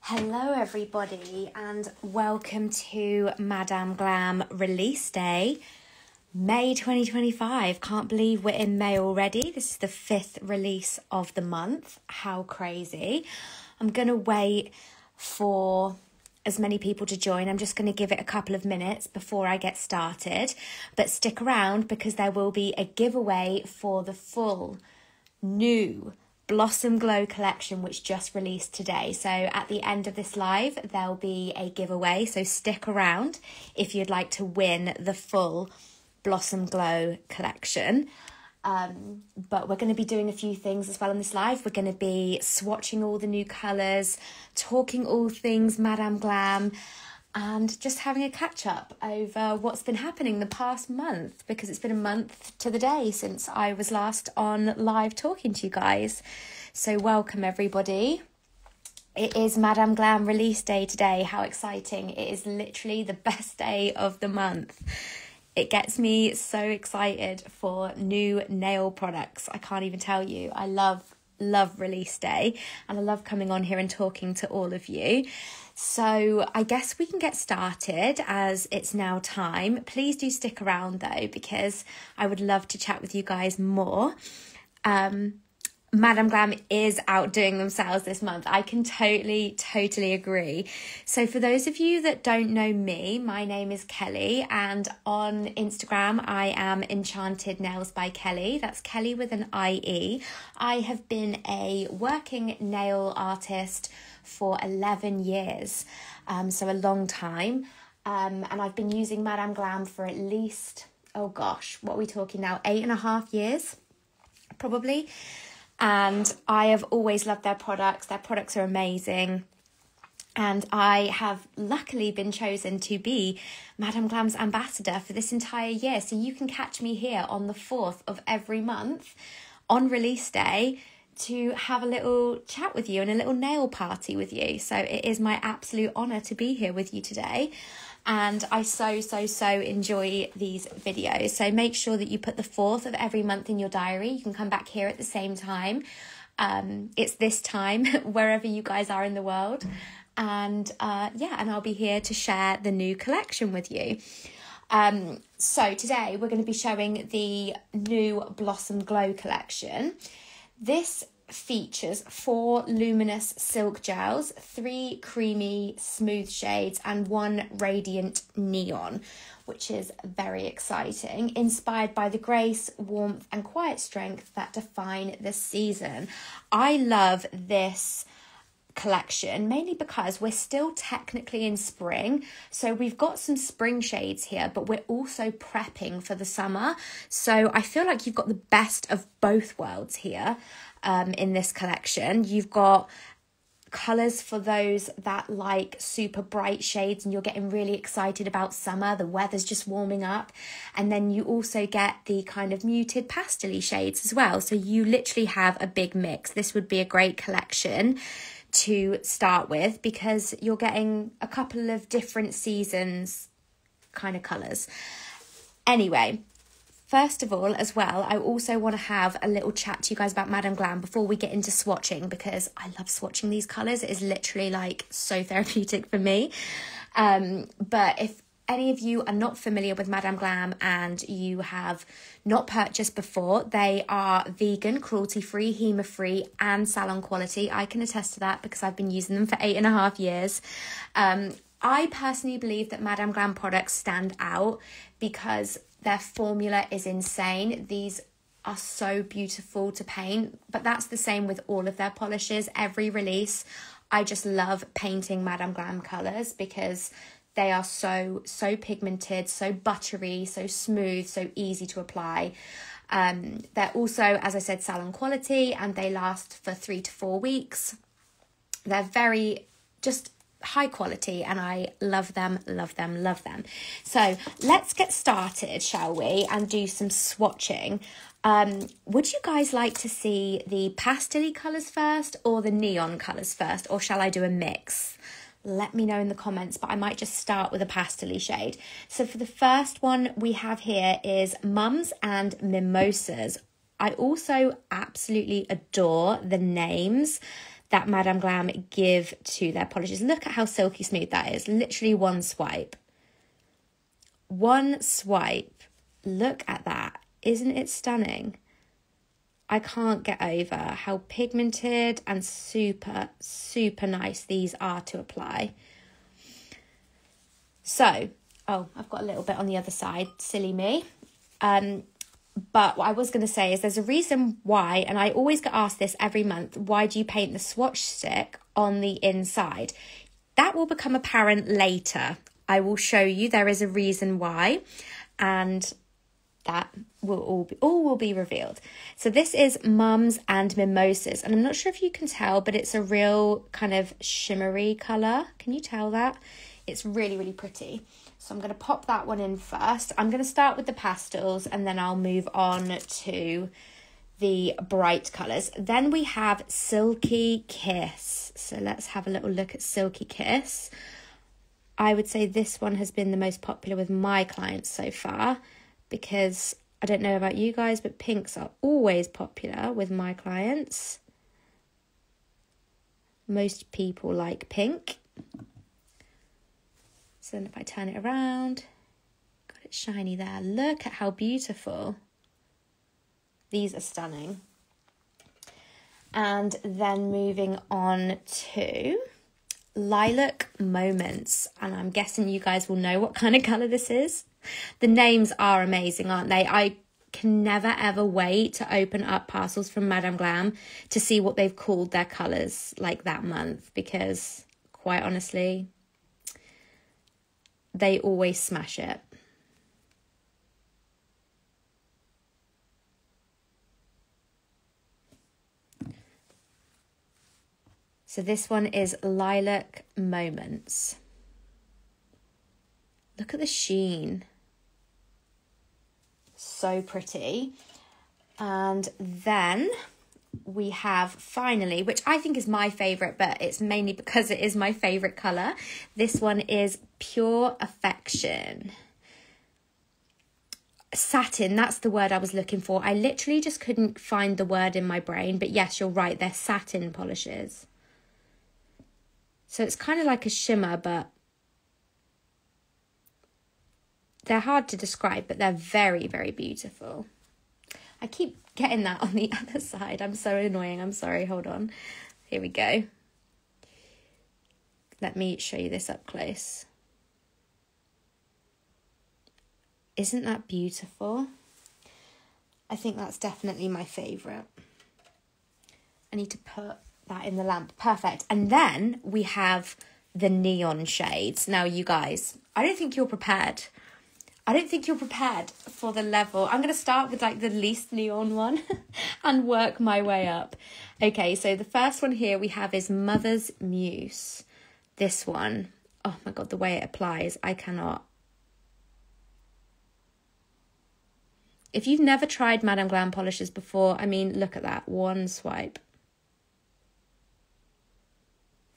Hello everybody and welcome to Madame Glam release day, May 2025. Can't believe we're in May already. This is the 5th release of the month. How crazy. I'm going to wait for as many people to join. I'm just going to give it a couple of minutes before I get started. But stick around because there will be a giveaway for the full new Blossom Glow collection which just released today. So at the end of this live there'll be a giveaway, so stick around if you'd like to win the full Blossom Glow collection. But we're going to be doing a few things as well in this live. We're going to be swatching all the new colours, talking all things Madame Glam, and just having a catch up over what's been happening the past month, because it's been a month to the day since I was last on live talking to you guys. So welcome everybody. It is Madame Glam release day today. How exciting. It is literally the best day of the month. It gets me so excited for new nail products. I can't even tell you. I love release day and I love coming on here and talking to all of you. So I guess we can get started as it's now time. Please do stick around though, because I would love to chat with you guys more. Madame Glam is outdoing themselves this month. I can totally agree. So for those of you that don't know me, my name is Kelly, and on Instagram I am Enchanted Nails by Kelly. That's Kelly with an IE. I have been a working nail artist for 11 years, so a long time. And I've been using Madame Glam for at least, oh gosh, what are we talking now? 8.5 years, probably. And I have always loved their products. Their products are amazing. And I have luckily been chosen to be Madame Glam's ambassador for this entire year. So you can catch me here on the 4th of every month on release day to have a little chat with you and a little nail party with you. So it is my absolute honour to be here with you today. And I so enjoy these videos. So make sure that you put the 4th of every month in your diary. You can come back here at the same time. It's this time, wherever you guys are in the world. And and I'll be here to share the new collection with you. So today we're going to be showing the new Blossom Glow collection. This features 4 luminous silk gels, 3 creamy smooth shades and 1 radiant neon, which is very exciting, inspired by the grace, warmth and quiet strength that define the season. I love this collection mainly because we're still technically in spring, so we've got some spring shades here, but we're also prepping for the summer. So I feel like you've got the best of both worlds here. In this collection, you've got colours for those that like super bright shades and you're getting really excited about summer, the weather's just warming up, and then you also get the kind of muted pastel-y shades as well. So you literally have a big mix. This would be a great collection to start with because you're getting a couple of different seasons kind of colours. Anyway, first of all, as well, I also want to have a little chat to you guys about Madame Glam before we get into swatching, because I love swatching these colours. It is literally like so therapeutic for me. But if any of you are not familiar with Madame Glam and you have not purchased before, they are vegan, cruelty-free, HEMA-free and salon quality. I can attest to that because I've been using them for 8.5 years. I personally believe that Madame Glam products stand out because their formula is insane. These are so beautiful to paint, but that's the same with all of their polishes. Every release, I just love painting Madame Glam colours because they are so pigmented, so buttery, so smooth, so easy to apply. They're also, as I said, salon quality, and they last for 3 to 4 weeks. They're very just high quality and I love them. So let's get started, shall we, and do some swatching. Would you guys like to see the pastel-y colours first or the neon colours first, or shall I do a mix? Let me know in the comments, but I might just start with a pastel-y shade. So for the first one we have here is Mums and Mimosas. I also absolutely adore the names. that Madame Glam give to their polishes. Look at how silky smooth that is. Literally one swipe. One swipe. Look at that. Isn't it stunning? I can't get over how pigmented and super, super nice these are to apply. So, oh, I've got a little bit on the other side. Silly me. But what I was going to say is there's a reason why, and I always get asked this every month, why do you paint the swatch stick on the inside? That will become apparent later. I will show you there is a reason why, and that will all will be revealed. So this is Mums and Mimosas, and I'm not sure if you can tell, but it's a real kind of shimmery colour. Can you tell that? It's really, really pretty. So I'm going to pop that one in first. I'm going to start with the pastels and then I'll move on to the bright colours. Then we have Silky Kiss. So let's have a little look at Silky Kiss. I would say this one has been the most popular with my clients so far, because I don't know about you guys, but pinks are always popular with my clients. Most people like pink. So then if I turn it around, got it shiny there. Look at how beautiful. These are stunning. And then moving on to Lilac Moments. And I'm guessing you guys will know what kind of colour this is. The names are amazing, aren't they? I can never ever wait to open up parcels from Madame Glam to see what they've called their colours like that month, because quite honestly, they always smash it. So this one is Lilac Moments. Look at the sheen. So pretty. And then we have finally, which I think is my favourite, but it's mainly because it is my favourite colour. This one is Pure Affection. Satin, that's the word I was looking for. I literally just couldn't find the word in my brain, but yes, you're right, they're satin polishes. So it's kind of like a shimmer, but they're hard to describe, but they're very, very beautiful. I keep getting that on the other side. I'm so annoying. I'm sorry. Hold on. Here we go. Let me show you this up close. Isn't that beautiful? I think that's definitely my favourite. I need to put that in the lamp. Perfect. And then we have the neon shades. Now, you guys, I don't think you're prepared. I don't think you're prepared for the level. I'm going to start with like the least neon one and work my way up. Okay, so the first one here we have is Mother's Muse. This one, oh my God, the way it applies, I cannot. If you've never tried Madame Glam polishes before, I mean, look at that, one swipe.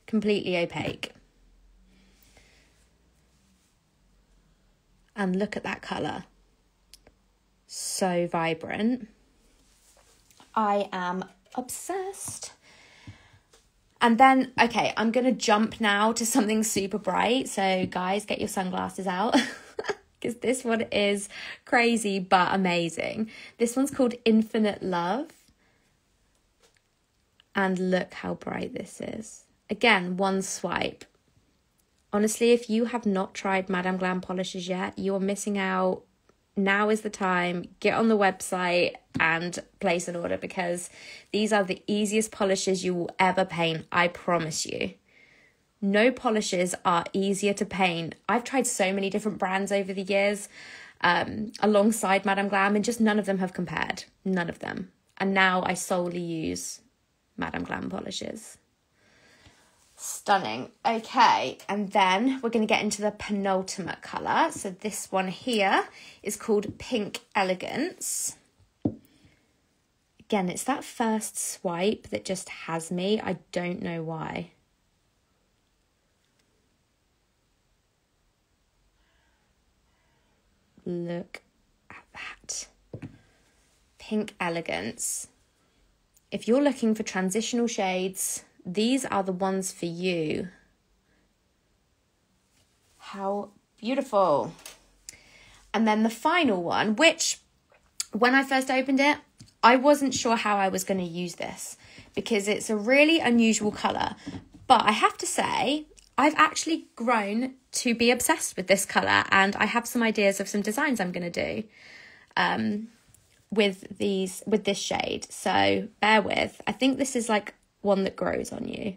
Completely opaque. And look at that colour. So vibrant. I am obsessed. And then, okay, I'm going to jump now to something super bright. So guys, get your sunglasses out. Because this one is crazy but amazing. This one's called Infinite Love. And look how bright this is. Again, one swipe. Honestly, if you have not tried Madame Glam polishes yet, you're missing out. Now is the time. Get on the website and place an order, because these are the easiest polishes you will ever paint. I promise you. No polishes are easier to paint. I've tried so many different brands over the years alongside Madame Glam, and just none of them have compared. None of them. And now I solely use Madame Glam polishes. Stunning. Okay, and then we're going to get into the penultimate colour. So this one here is called Pink Elegance. Again, it's that first swipe that just has me. I don't know why. Look at that. Pink Elegance. If you're looking for transitional shades, these are the ones for you. How beautiful. And then the final one, which when I first opened it, I wasn't sure how I was going to use this because it's a really unusual colour. But I have to say, I've actually grown to be obsessed with this colour, and I have some ideas of some designs I'm going to do with this shade. So bear with. I think this is like one that grows on you.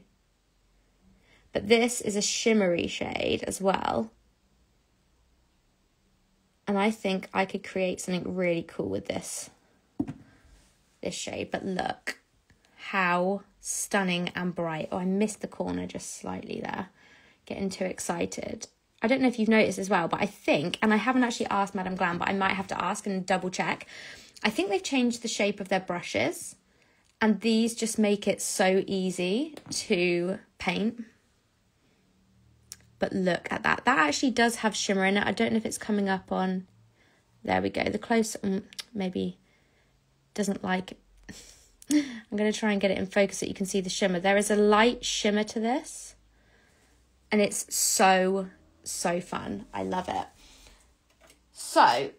But this is a shimmery shade as well. And I think I could create something really cool with this shade. But look how stunning and bright. Oh, I missed the corner just slightly there. Getting too excited. I don't know if you've noticed as well, but I think, and I haven't actually asked Madame Glam, but I might have to ask and double check. I think they've changed the shape of their brushes. And these just make it so easy to paint. But look at that. That actually does have shimmer in it. I don't know if it's coming up on... There we go. The close... maybe doesn't like it. I'm going to try and get it in focus so you can see the shimmer. There is a light shimmer to this. And it's so, so fun. I love it. So,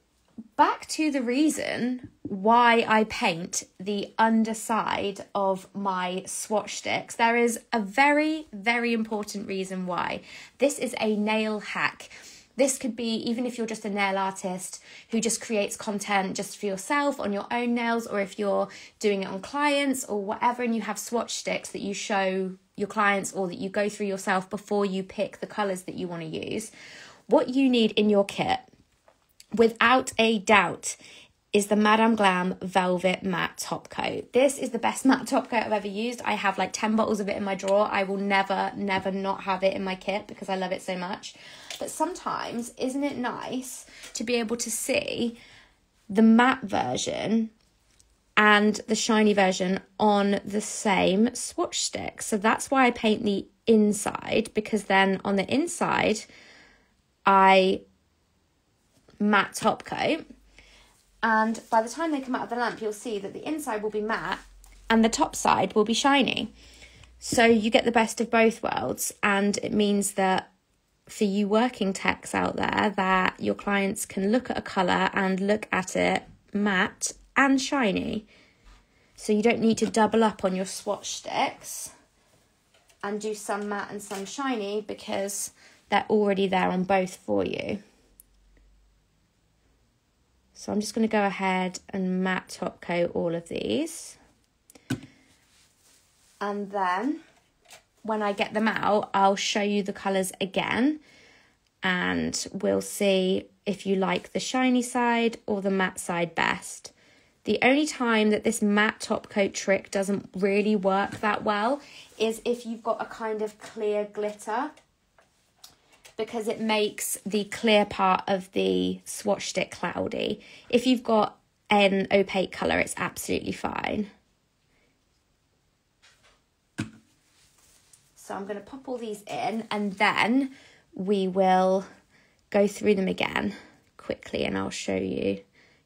back to the reason why I paint the underside of my swatch sticks. There is a very, very important reason why. This is a nail hack. This could be, even if you're just a nail artist who just creates content just for yourself on your own nails, or if you're doing it on clients or whatever, and you have swatch sticks that you show your clients or that you go through yourself before you pick the colours that you want to use. What you need in your kit, without a doubt, is the Madame Glam Velvet Matte Top Coat. This is the best matte top coat I've ever used. I have like 10 bottles of it in my drawer. I will never, never not have it in my kit because I love it so much. But sometimes, isn't it nice to be able to see the matte version and the shiny version on the same swatch stick? So that's why I paint the inside, because then on the inside, I matte top coat. And by the time they come out of the lamp, you'll see that the inside will be matte and the top side will be shiny. So you get the best of both worlds. And it means that for you working techs out there, that your clients can look at a colour and look at it matte and shiny. So you don't need to double up on your swatch sticks and do some matte and some shiny, because they're already there on both for you. So I'm just going to go ahead and matte top coat all of these. And then when I get them out, I'll show you the colours again. And we'll see if you like the shiny side or the matte side best. The only time that this matte top coat trick doesn't really work that well is if you've got a kind of clear glitter, because it makes the clear part of the swatch stick cloudy. If you've got an opaque colour, it's absolutely fine. So I'm going to pop all these in, and then we will go through them again quickly and I'll show you.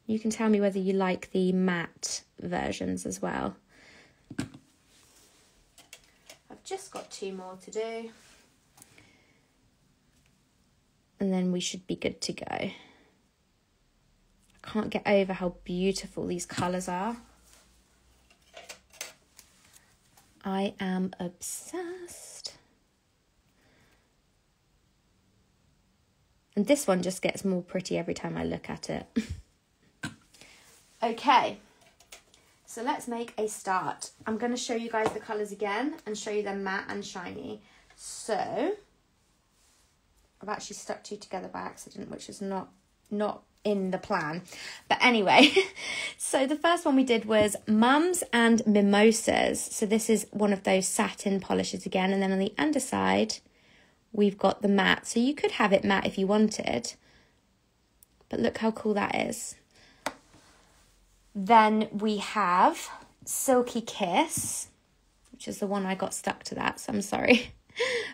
You can tell me whether you like the matte versions as well. I've just got 2 more to do. And then we should be good to go. I can't get over how beautiful these colours are. I am obsessed. And this one just gets more pretty every time I look at it. Okay, so let's make a start. I'm going to show you guys the colours again and show you them matte and shiny. So I've actually stuck 2 together by accident, which is not in the plan. But anyway, so the first one we did was Mums and Mimosas. So this is one of those satin polishes again. And then on the underside, we've got the matte. So you could have it matte if you wanted. But look how cool that is. Then we have Silky Kiss, which is the one I got stuck to that, so I'm sorry.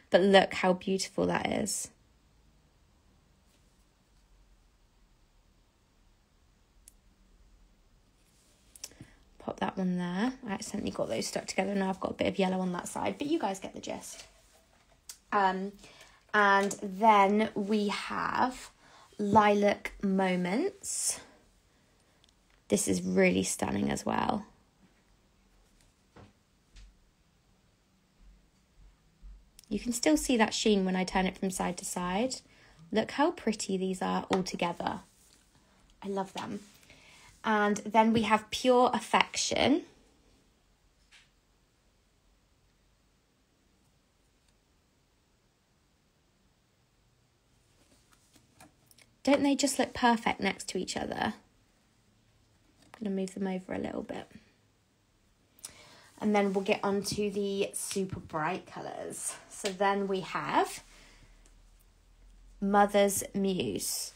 But look how beautiful that is. pop that one there. I accidentally got those stuck together. Now I've got a bit of yellow on that side, but you guys get the gist. And then we have Lilac Moments. This is really stunning as well. You can still see that sheen when I turn it from side to side. Look how pretty these are all together. I love them. And then we have Pure Affection. Don't they just look perfect next to each other? I'm going to move them over a little bit. And then we'll get on to the super bright colours. So then we have Mother's Muse.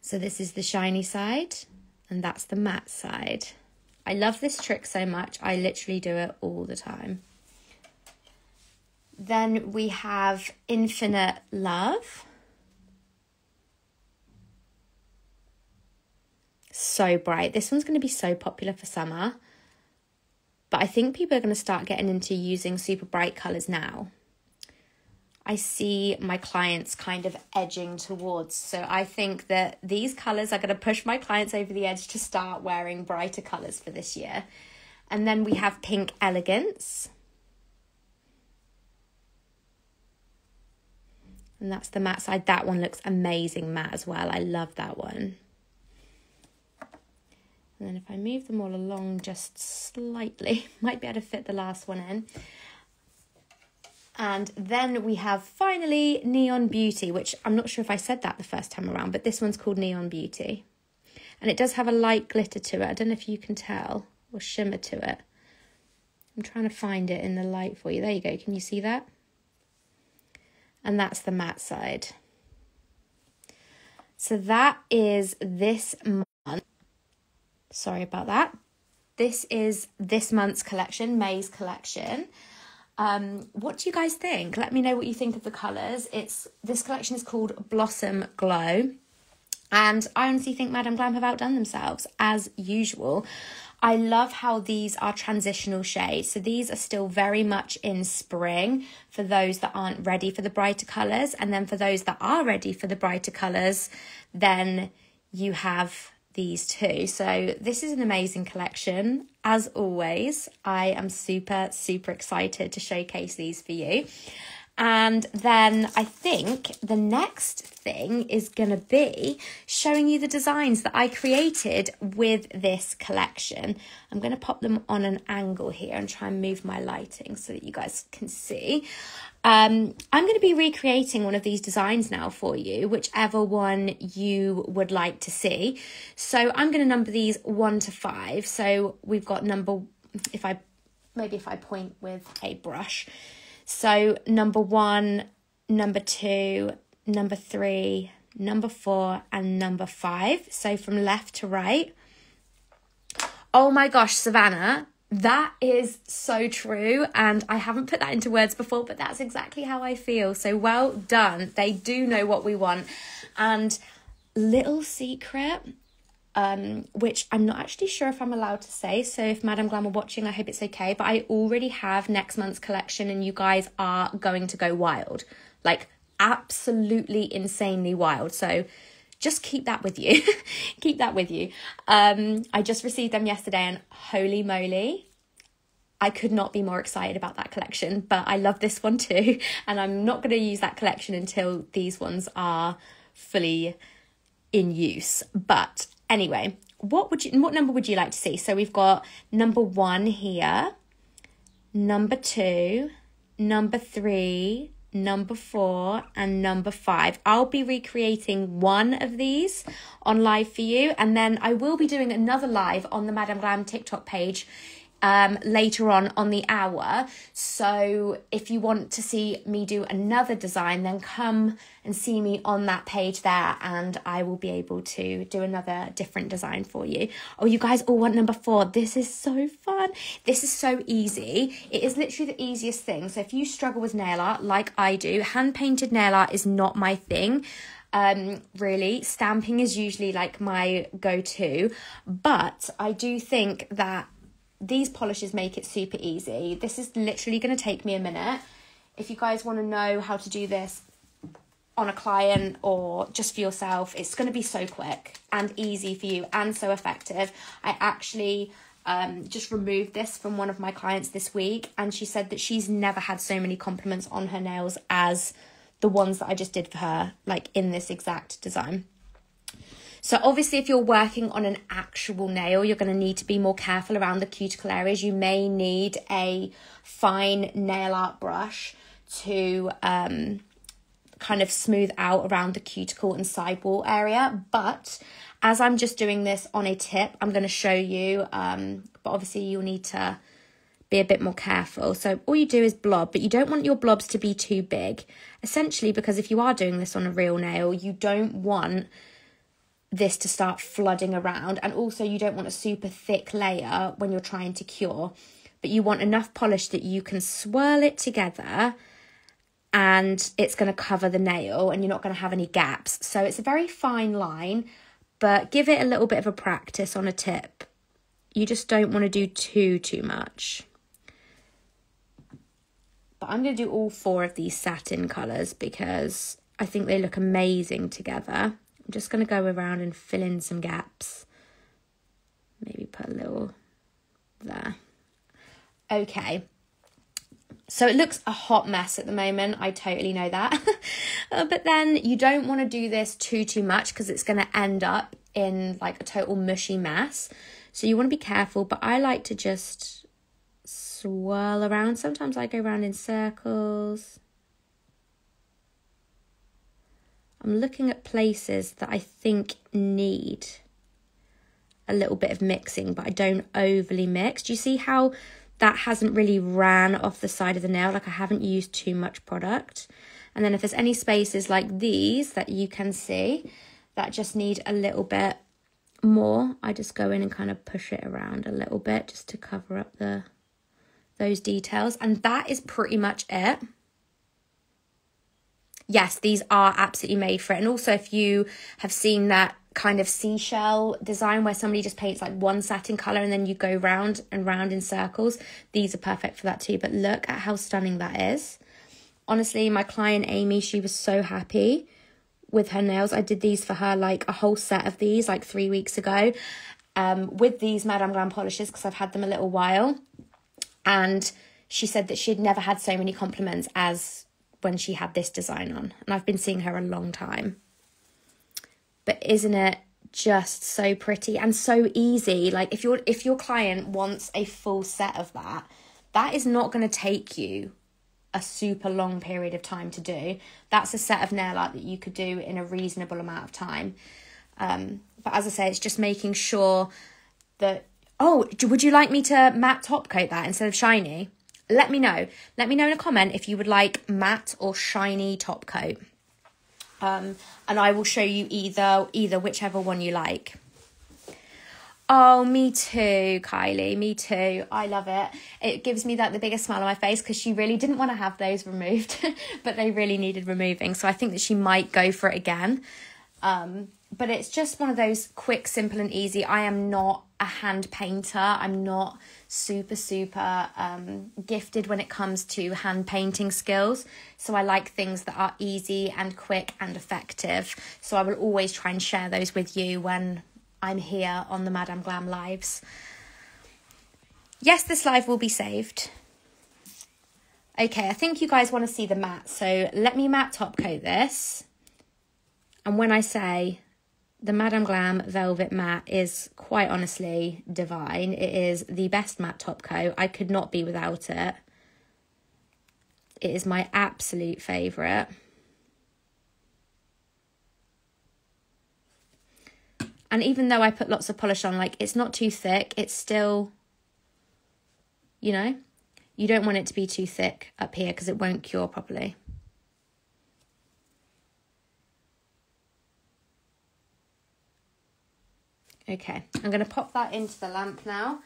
So this is the shiny side and that's the matte side. I love this trick so much. I literally do it all the time. Then we have Infinite Love. So bright. This one's going to be so popular for summer. But I think people are going to start getting into using super bright colours now. I see my clients kind of edging towards. So I think that these colours are going to push my clients over the edge to start wearing brighter colours for this year. And then we have Pink Elegance. And that's the matte side. That one looks amazing matte as well. I love that one. And then if I move them all along just slightly, might be able to fit the last one in. And then we have finally Neon Beauty, which I'm not sure if I said that the first time around, but this one's called Neon Beauty. And it does have a light glitter to it. I don't know if you can tell, or shimmer to it. I'm trying to find it in the light for you. There you go. Can you see that? And that's the matte side. So that is this month. Sorry about that. This is this month's collection, May's collection. What do you guys think? Let me know what you think of the colours. This collection is called Blossom Glow. And I honestly think Madame Glam have outdone themselves, as usual. I love how these are transitional shades. So these are still very much in spring for those that aren't ready for the brighter colours. And then for those that are ready for the brighter colours, then you have these two. So this is an amazing collection. As always, I am super, super excited to showcase these for you. And then I think the next thing is going to be showing you the designs that I created with this collection. I'm going to pop them on an angle here and try and move my lighting so that you guys can see. I'm going to be recreating one of these designs now for you, whichever one you would like to see. So I'm going to number these 1 to 5. So we've got if I point with a brush. So number 1, number 2, number 3, number 4, and number 5. So from left to right. Oh my gosh, Savannah, that is so true. And I haven't put that into words before, but that's exactly how I feel. So well done. They do know what we want. And little secret, which I'm not actually sure if I'm allowed to say. So if Madame Glam are watching, I hope it's okay. But I already have next month's collection and you guys are going to go wild. Like absolutely insanely wild. So just keep that with you. Keep that with you. I just received them yesterday and holy moly, I could not be more excited about that collection. But I love this one too. And I'm not going to use that collection until these ones are fully in use. But anyway, what number would you like to see? So we've got number 1 here, number 2, number 3, number 4, and number 5. I'll be recreating one of these on live for you, and then I will be doing another live on the Madame Glam TikTok page later on the hour. So if you want to see me do another design, then come and see me on that page there and I will be able to do another different design for you. Oh, you guys all want number 4. This is so fun. This is so easy. It is literally the easiest thing. So if you struggle with nail art like I do, hand painted nail art is not my thing. Really, stamping is usually like my go-to, but I do think that these polishes make it super easy. This is literally going to take me a minute. If you guys want to know how to do this on a client or just for yourself, it's going to be so quick and easy for you and so effective. I actually just removed this from one of my clients this week, and she said that she's never had so many compliments on her nails as the ones that I just did for her, like in this exact design. So obviously if you're working on an actual nail, you're going to need to be more careful around the cuticle areas. You may need a fine nail art brush to kind of smooth out around the cuticle and sidewall area. But as I'm just doing this on a tip, I'm going to show you, but obviously you'll need to be a bit more careful. So all you do is blob, but you don't want your blobs to be too big, essentially because if you are doing this on a real nail, you don't want this to start flooding around, and also you don't want a super thick layer when you're trying to cure, but you want enough polish that you can swirl it together and it's going to cover the nail and you're not going to have any gaps. So it's a very fine line, but give it a little bit of a practice on a tip. You just don't want to do too much. But I'm going to do all 4 of these satin colours because I think they look amazing together. I'm just going to go around and fill in some gaps. Maybe put a little there. Okay. So it looks a hot mess at the moment. I totally know that. But then you don't want to do this too much because it's going to end up in like a total mushy mess. So you want to be careful, but I like to just swirl around. Sometimes I go around in circles. I'm looking at places that I think need a little bit of mixing, but I don't overly mix. Do you see how that hasn't really ran off the side of the nail? Like I haven't used too much product. And then if there's any spaces like these that you can see that just need a little bit more, I just go in and kind of push it around a little bit just to cover up those details. And that is pretty much it. Yes, these are absolutely made for it. And also if you have seen that kind of seashell design where somebody just paints like one satin colour and then you go round and round in circles, these are perfect for that too. But look at how stunning that is. Honestly, my client Amy, she was so happy with her nails. I did these for her, like a whole set of these like 3 weeks ago with these Madame Glam polishes because I've had them a little while. And she said that she had never had so many compliments as when she had this design on. And I've been seeing her a long time. But isn't it just so pretty and so easy? Like if your client wants a full set of that, that is not going to take you a super long period of time to do. That's a set of nail art that you could do in a reasonable amount of time. But as I say, it's just making sure that, would you like me to matte top coat that instead of shiny? Let me know. Let me know in a comment if you would like matte or shiny top coat. And I will show you either whichever one you like. Oh, me too, Kylie. Me too. I love it. It gives me the biggest smile on my face because she really didn't want to have those removed, but they really needed removing. So I think that she might go for it again. But it's just one of those quick, simple and easy. I am not a hand painter. I'm not super gifted when it comes to hand painting skills. So I like things that are easy and quick and effective. So I will always try and share those with you when I'm here on the Madame Glam lives. Yes, this live will be saved. Okay, I think you guys want to see the matte. So let me matte top coat this. And when I say the Madame Glam Velvet Matte is quite honestly divine. It is the best matte top coat. I could not be without it. It is my absolute favourite. And even though I put lots of polish on, like it's not too thick, it's still, you know, you don't want it to be too thick up here because it won't cure properly. Okay, I'm going to pop that into the lamp now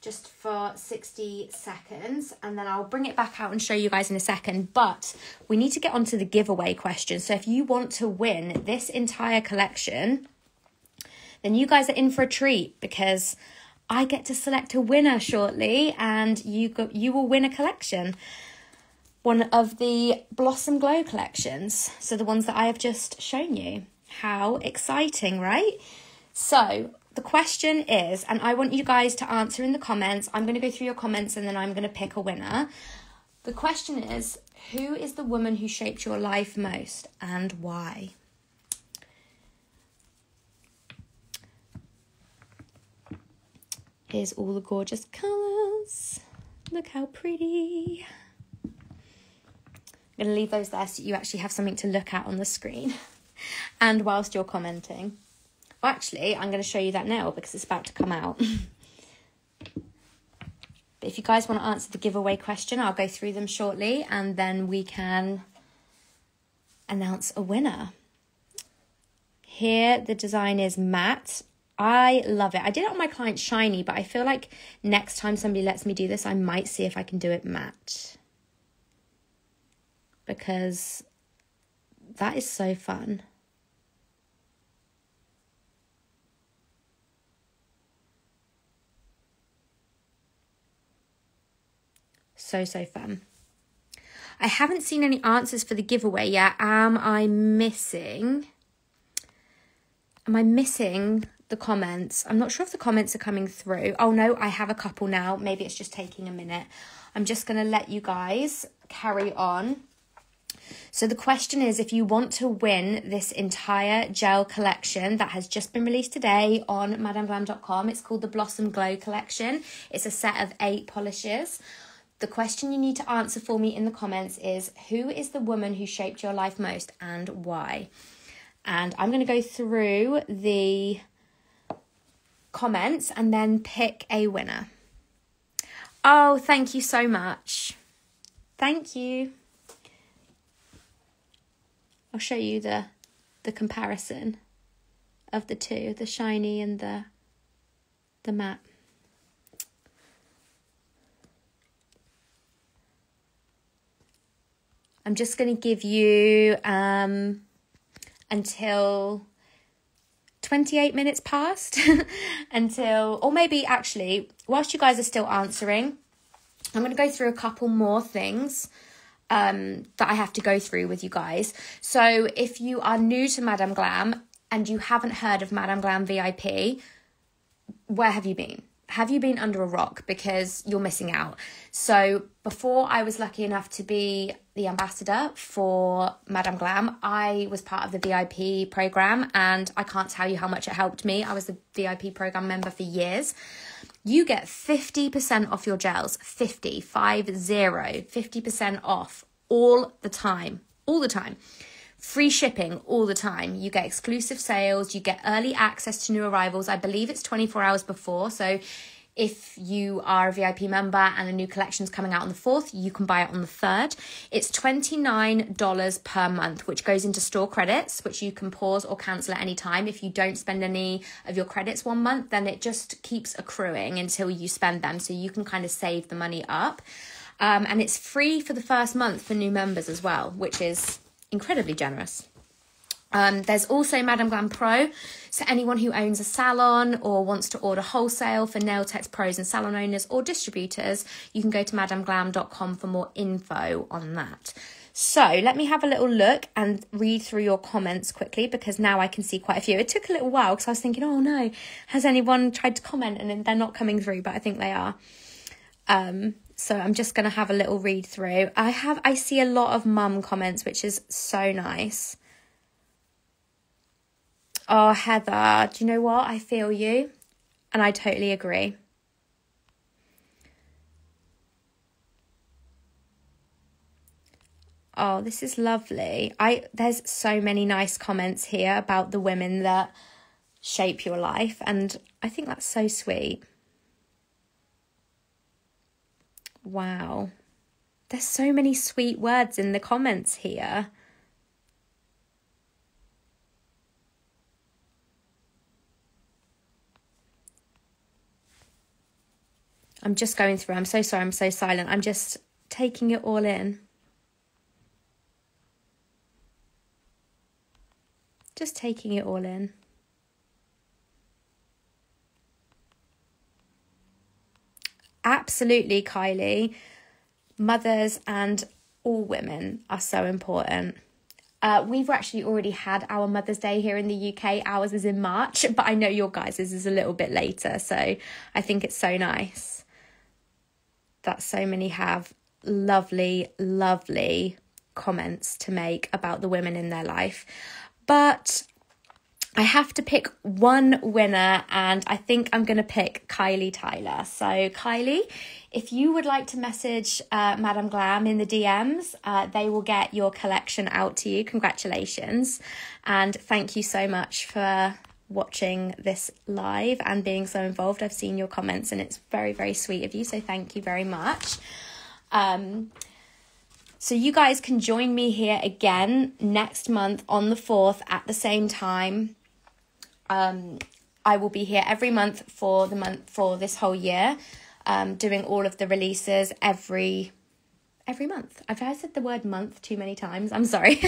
just for 60 seconds, and then I'll bring it back out and show you guys in a second. But we need to get onto the giveaway question. So if you want to win this entire collection, then you guys are in for a treat, because I get to select a winner shortly, and you will win a collection. One of the Blossom Glow collections. So the ones that I have just shown you. How exciting, right? So the question is, and I want you guys to answer in the comments. I'm going to go through your comments and then I'm going to pick a winner. The question is, who is the woman who shaped your life most and why? Here's all the gorgeous colours. Look how pretty. I'm going to leave those there so you actually have something to look at on the screen. And whilst you're commenting. Well, actually, I'm going to show you that now because it's about to come out. But if you guys want to answer the giveaway question, I'll go through them shortly and then we can announce a winner. Here, the design is matte. I love it. I did it on my client shiny, but I feel like next time somebody lets me do this, I might see if I can do it matte. Because that is so fun. So fun. I haven't seen any answers for the giveaway yet. Am I missing the comments? I'm not sure if the comments are coming through. Oh no, I have a couple now. Maybe it's just taking a minute. I'm just going to let you guys carry on. So the question is, if you want to win this entire gel collection that has just been released today on madameglam.com, it's called the Blossom Glow collection. It's a set of 8 polishes. The question you need to answer for me in the comments is, who is the woman who shaped your life most and why? And I'm going to go through the comments and then pick a winner. Oh, thank you so much. Thank you. I'll show you the comparison of the two, the shiny and the matte. I'm just going to give you until 28 minutes past until, or maybe actually, whilst you guys are still answering, I'm going to go through a couple more things that I have to go through with you guys. So if you are new to Madame Glam and you haven't heard of Madame Glam VIP, where have you been? Have you been under a rock? Because you're missing out. So before I was lucky enough to be the ambassador for Madame Glam, I was part of the VIP program, and I can't tell you how much it helped me. I was the VIP program member for years. You get 50% off your gels, 50% off all the time. Free shipping all the time. You get exclusive sales. You get early access to new arrivals. I believe it's 24 hours before. So if you are a VIP member and a new collection's coming out on the 4th, you can buy it on the 3rd. It's $29 per month, which goes into store credits, which you can pause or cancel at any time. If you don't spend any of your credits one month, then it just keeps accruing until you spend them. So you can kind of save the money up. And it's free for the first month for new members as well, which is incredibly generous. There's also Madame Glam Pro. So anyone who owns a salon or wants to order wholesale for nail techs, pros and salon owners or distributors, you can go to madameglam.com for more info on that. So let me have a little look and read through your comments quickly, because now I can see quite a few. It took a little while because I was thinking, oh no, has anyone tried to comment? And they're not coming through, but I think they are. So I'm just going to have a little read through. I see a lot of mum comments, which is so nice. Oh, Heather, do you know what? I feel you. And I totally agree. Oh, this is lovely. There's so many nice comments here about the women that shape your life. And I think that's so sweet. Wow. There's so many sweet words in the comments here. I'm just going through. I'm so sorry, I'm so silent. I'm just taking it all in. Just taking it all in. Absolutely, Kylie. Mothers and all women are so important. We've actually already had our Mother's Day here in the UK. Ours is in March, but I know your guys' is a little bit later. So I think it's so nice that so many have lovely, lovely comments to make about the women in their life. But I have to pick one winner, and I think I'm going to pick Kylie Tyler. So Kylie, if you would like to message Madame Glam in the DMs, they will get your collection out to you. Congratulations. And thank you so much for watching this live and being so involved. I've seen your comments and it's very, very sweet of you. So thank you very much. So you guys can join me here again next month on the 4th at the same time. I will be here every month for this whole year, doing all of the releases every month. I've said the word month too many times. I'm sorry.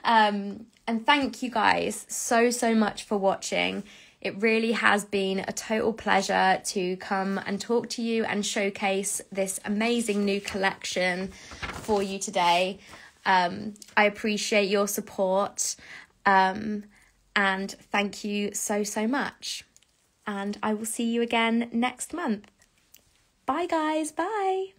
And thank you guys so much for watching. It really has been a total pleasure to come and talk to you and showcase this amazing new collection for you today. I appreciate your support. And thank you so much. And I will see you again next month. Bye guys, bye.